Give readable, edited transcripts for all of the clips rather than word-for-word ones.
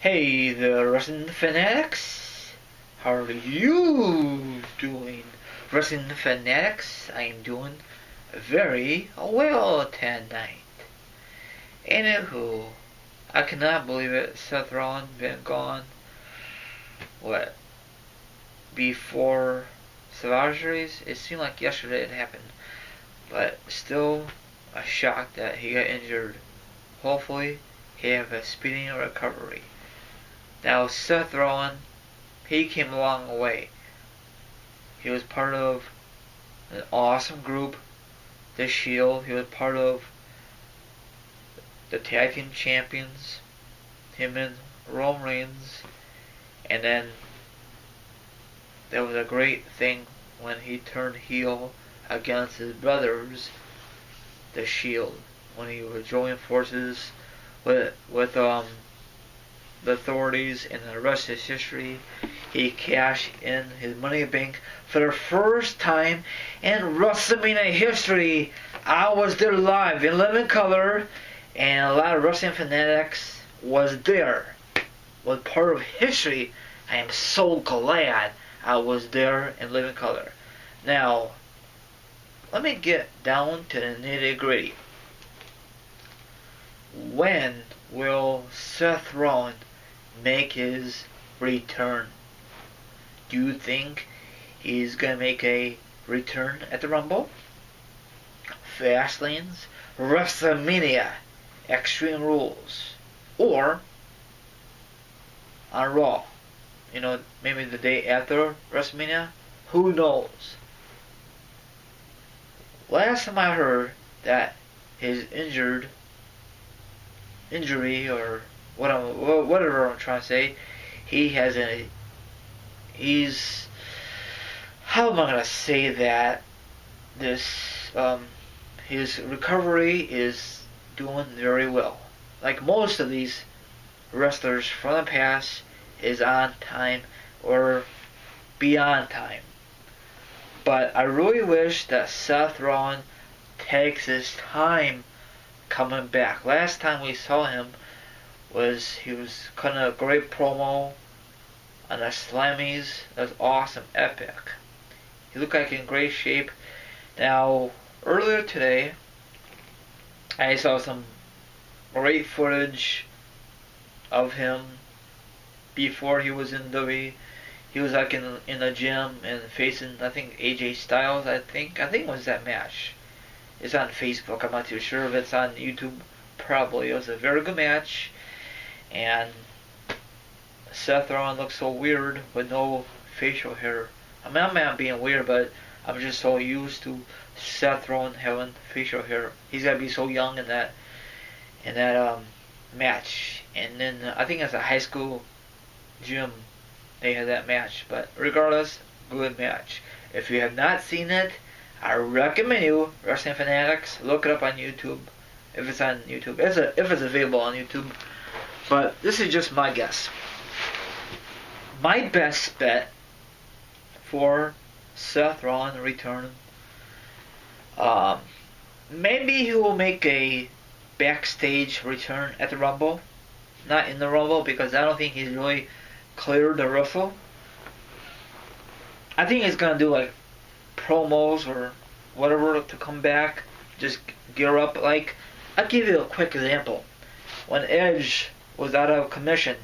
Hey there, wrestling fanatics. How are you doing? Wrestling fanatics, I am doing very well tonight. Anywho, I cannot believe it. Seth Rollins been gone. What? Before Survivor Series? It seemed like yesterday it happened. But still, a shock that he got injured. Hopefully, he have a speedy recovery. Now, Seth Rollins, he came a long way. He was part of an awesome group, The Shield. He was part of the Tag Team Champions, him and Rollins. And then there was a great thing when he turned heel against his brothers, The Shield, when he was joining forces with the authorities, and the rest is history. He cashed in his Money in the Bank for the first time in WrestleMania history. I was there live in living color, and a lot of wrestling fanatics was there. Was part of history. I am so glad I was there in living color. Now, let me get down to the nitty gritty. When will Seth Rollins make his return? Do you think he's gonna make a return at the Rumble, Fastlanes, WrestleMania, Extreme Rules, or on Raw? You know, maybe the day after WrestleMania? Who knows? Last time I heard that his injury or whatever I'm trying to say, how am I gonna say that? His recovery is doing very well. Like most of these wrestlers from the past, is on time or beyond time. But I really wish that Seth Rollins takes his time coming back. Last time we saw him he was cutting a great promo on the Slammies. That was awesome, epic. He looked like in great shape. Now, earlier today, I saw some great footage of him before he was in WWE. He was like in the gym and facing, I think, AJ Styles. I think it was that match. It's on Facebook. I'm not too sure if it's on YouTube. Probably. It was a very good match. And Seth Rollins looks so weird with no facial hair. I mean, I'm not being weird, but I'm just so used to Seth Rollins having facial hair. He's gotta be so young in that match. And then I think it's a high school gym. They had that match. But regardless, good match. If you have not seen it, I recommend you, wrestling fanatics, look it up on YouTube. If it's on YouTube, if it's available on YouTube. But this is just my guess. My best bet for Seth Rollins return, maybe he will make a backstage return at the Rumble. Not in the Rumble, because I don't think he's really cleared to wrestle. I think he's gonna do like promos or whatever to come back. Just gear up. Like, I'll give you a quick example. When Edge was out of commission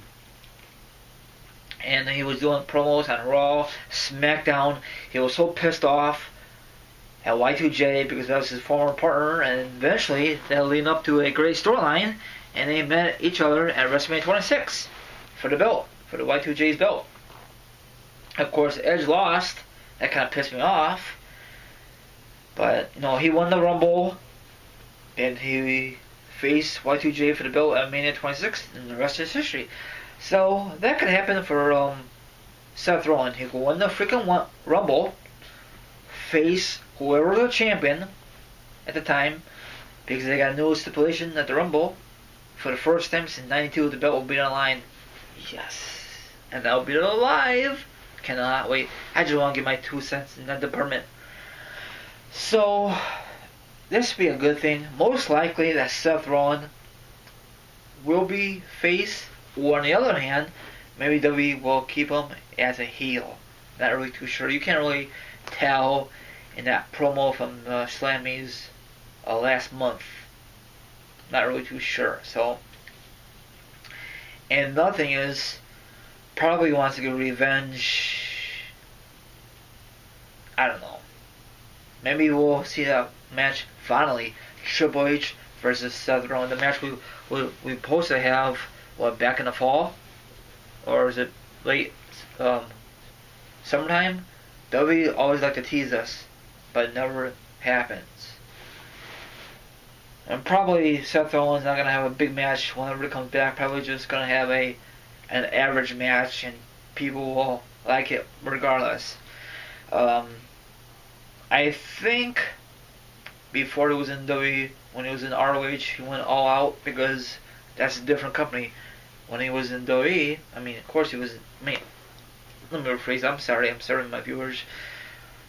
and he was doing promos on Raw, SmackDown, he was so pissed off at Y2J because that was his former partner, and eventually that leading up to a great storyline, and they met each other at WrestleMania 26 for the belt, for the Y2J's belt. Of course, Edge lost. That kind of pissed me off. But, you know, he won the Rumble, and he faced Y2J for the belt at Mania 26, and the rest is history. So, that could happen for Seth Rollins. He could win the freaking Rumble, face whoever the champion at the time, because they got a new stipulation at the Rumble. For the first time since '92, the belt will be on the line. Yes. And that'll be live. Cannot wait. I just want to give my 2 cents in that department. So, this will be a good thing. Most likely that Seth Rollins will be face Or on the other hand, maybe WWE will keep him as a heel. Not really too sure. You can't really tell in that promo from Slammy's last month. Not really too sure. So, and another thing is, probably wants to get revenge. I don't know. Maybe we'll see that match finally. Triple H versus Seth Rollins. The match we supposed to have, what, back in the fall? Or is it late summertime? WWE always like to tease us, but it never happens. And probably Seth Rollins not going to have a big match whenever it comes back. Probably just going to have an average match, and people will like it regardless. I think before he was in WWE, when he was in ROH, he went all out because that's a different company. When he was in WWE, I mean, of course he was. Let me rephrase. I'm sorry, my viewers.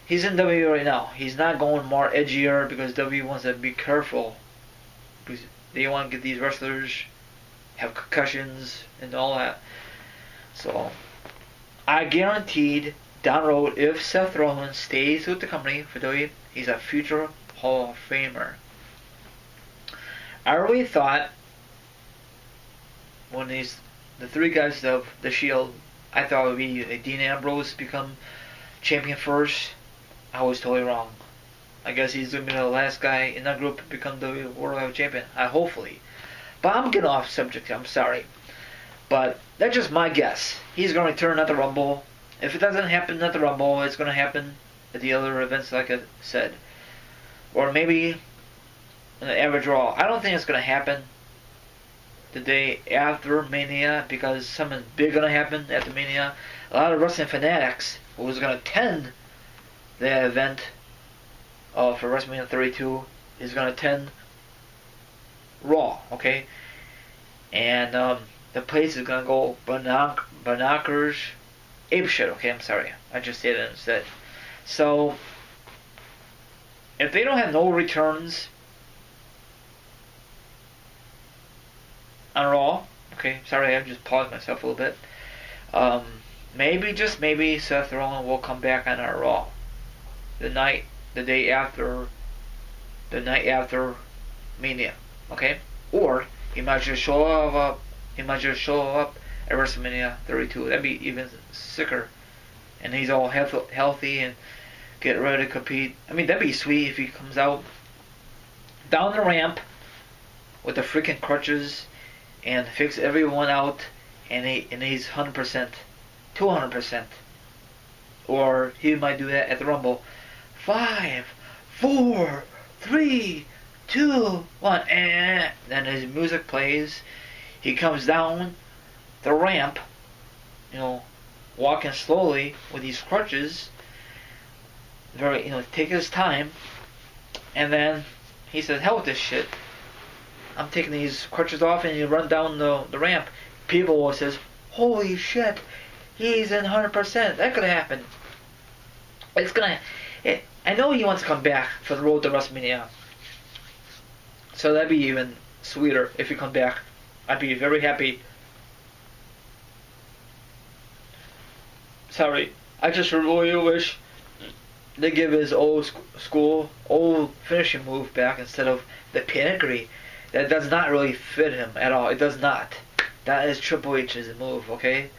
He's in WWE right now. He's not going more edgier because WWE wants to be careful, because they want to get these wrestlers have concussions and all that. So I guaranteed down the road, if Seth Rollins stays with the company for WWE, he's a future Hall of Famer. I really thought when the three guys of the Shield, I thought it would be Dean Ambrose become champion first. I was totally wrong. I guess he's going to be the last guy in that group to become the World Heavyweight Champion. Hopefully. But I'm getting off subject. I'm sorry. But that's just my guess. He's going to return at the Rumble. If it doesn't happen at the Rumble, it's going to happen at the other events, like I said. Or maybe in the average Raw. I don't think it's going to happen the day after Mania, because something big going to happen after Mania. A lot of wrestling fanatics who was going to attend the event for WrestleMania 32 is going to attend Raw, okay? And the place is going to go binoculars apeshit, okay? I'm sorry. I just said it instead. So, if they don't have no returns on Raw, okay, sorry, I just paused myself a little bit. Maybe, just maybe, Seth Rollins will come back on our Raw the night after Mania, okay? Or he might just show up. He might just show up at WrestleMania 32. That'd be even sicker. And he's all healthy and get ready to compete. I mean, that'd be sweet if he comes out down the ramp with the freaking crutches and fix everyone out, and he's 100%, 200%. Or he might do that at the Rumble. 5, 4, 3, 2, 1, and then his music plays. He comes down the ramp, walking slowly with these crutches. Very, take his time, and then he says, "Hell with this shit. I'm taking these crutches off," and you run down the ramp. People will says, "Holy shit, he's in 100%. That could happen." I know he wants to come back for the road to WrestleMania. So that'd be even sweeter if he come back. I'd be very happy. Sorry, I just really wish they give his old finishing move back instead of the pedigree. That does not really fit him at all. It does not. That is Triple H's move, okay?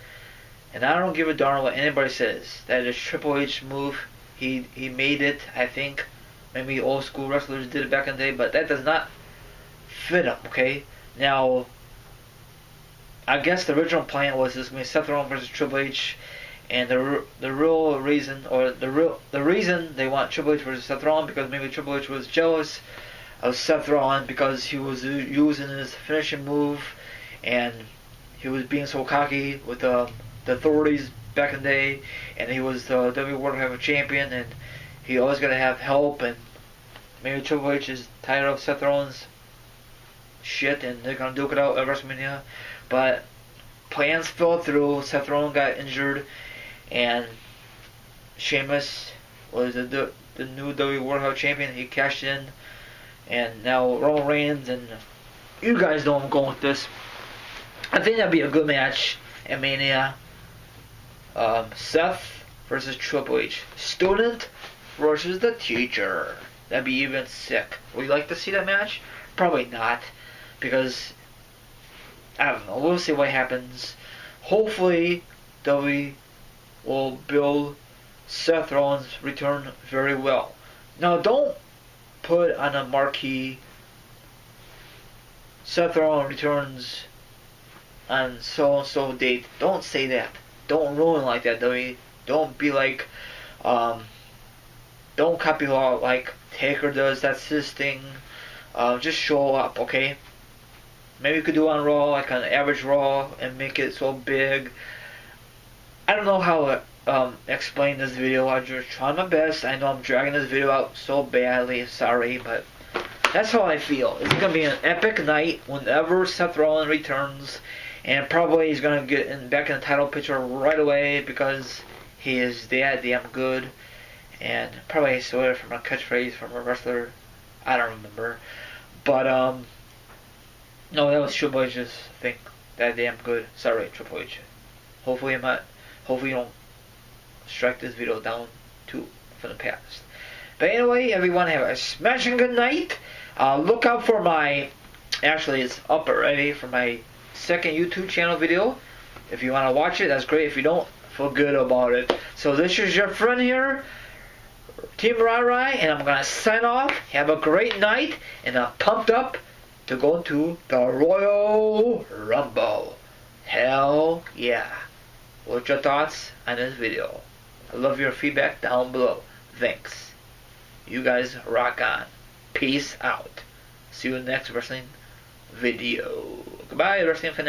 And I don't give a darn what anybody says. That is Triple H's move. He made it, I think. Maybe old school wrestlers did it back in the day, but that does not fit him, okay? Now, I guess the original plan was this going to be Seth Rollins versus Triple H, and the real reason, or the reason they want Triple H versus Seth Rollins, because maybe Triple H was jealous of Seth Rollins because he was using his finishing move, and he was being so cocky with the authorities back in the day, and he was the WWE World Heavyweight Champion, and he always got to have help, and maybe Triple H is tired of Seth Rollins shit, and they're gonna duke it out at WrestleMania. But plans fell through. Seth Rollins got injured, and Sheamus was the new WWE World Heavyweight Champion. He cashed in, and now Roman Reigns, and you guys know I'm going with this. I think that'd be a good match at Mania. Seth versus Triple H. Student versus the teacher. That'd be even sick. Would you like to see that match? Probably not, because I don't know. We'll see what happens. Hopefully, we will build Seth Rollins' return very well. Now, don't put on a marquee Seth Rollins returns on so and so date. Don't say that. Don't ruin like that, WWE. Don't be like, don't copy like Taker does. That's his thing. Just show up, okay? Maybe you could do on Raw, like an average Raw, and make it so big. I don't know how to explain this video. I'm just trying my best. I know I'm dragging this video out so badly. Sorry, but that's how I feel. It's going to be an epic night whenever Seth Rollins returns. And probably he's going to get back in the title picture right away because he is that damn good. And probably he stole it from a catchphrase from a wrestler. I don't remember. But, no, that was Triple H's thing. That damn good. Sorry, Triple H. Hopefully you don't strike this video down too from the past. But anyway, everyone have a smashing good night. Look out for my, actually it's up already, for my second YouTube channel video. If you want to watch it, that's great. If you don't, forget about it. So this is your friend here, Team Rai, and I'm gonna sign off. Have a great night, and I'm pumped up to go to the Royal Rumble. Hell yeah. What's your thoughts on this video? I love your feedback down below. Thanks. You guys rock on. Peace out. See you in the next wrestling video. Goodbye, wrestling fans.